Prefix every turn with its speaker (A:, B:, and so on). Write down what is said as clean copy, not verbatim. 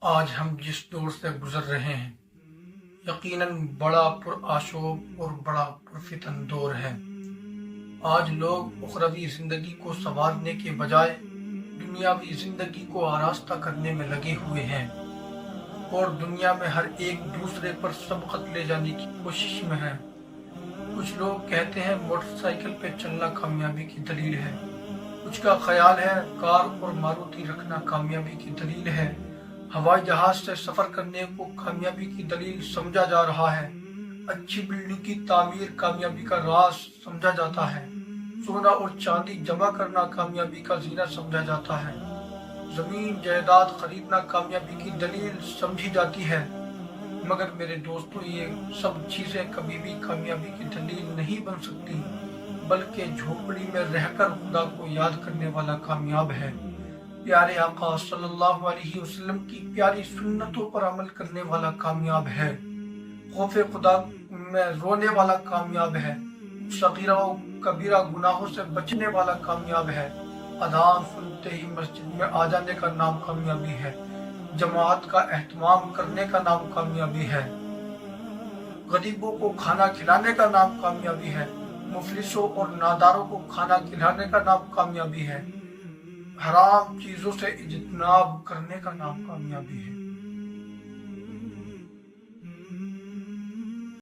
A: آج ہم جس دور سے گزر رہے ہیں یقیناً بڑا پرآشوب اور بڑا پرفتن دور ہے۔ آج لوگ اخروی زندگی کو سنوارنے کے بجائے دنیاوی زندگی کو آراستہ کرنے میں لگے ہوئے ہیں اور دنیا میں ہر ایک دوسرے پر سبقت لے جانے کی کوشش میں ہے۔ کچھ لوگ کہتے ہیں موٹر سائیکل پہ چلنا کامیابی کی دلیل ہے، کچھ کا خیال ہے کار اور ماروتی رکھنا کامیابی کی دلیل ہے، ہوائی جہاز سے سفر کرنے کو کامیابی کی دلیل سمجھا جا رہا ہے، اچھی بلڈنگ کی تعمیر کامیابی کا راز سمجھا جاتا ہے، سونا اور چاندی جمع کرنا کامیابی کا زینہ سمجھا جاتا ہے، زمین جائیداد خریدنا کامیابی کی دلیل سمجھی جاتی ہے۔ مگر میرے دوستو، یہ سب چیزیں کبھی بھی کامیابی کی دلیل نہیں بن سکتی، بلکہ جھوپڑی میں رہ کر خدا کو یاد کرنے والا کامیاب ہے، پیارے آقا صلی اللہ علیہ وسلم کی پیاری سنتوں پر عمل کرنے والا کامیاب ہے، خوف خدا میں رونے والا کامیاب ہے، صغیرہ و کبیرہ گناہوں سے بچنے والا کامیاب ہے، اذان سنتے ہی مسجد میں آ جانے کا نام کامیابی ہے، جماعت کا اہتمام کرنے کا نام کامیابی ہے، غریبوں کو کھانا کھلانے کا نام کامیابی ہے، مفلسوں اور ناداروں کو کھانا کھلانے کا نام کامیابی ہے، حرام چیزوں سے اجتناب کرنے کا نام کامیابی ہے۔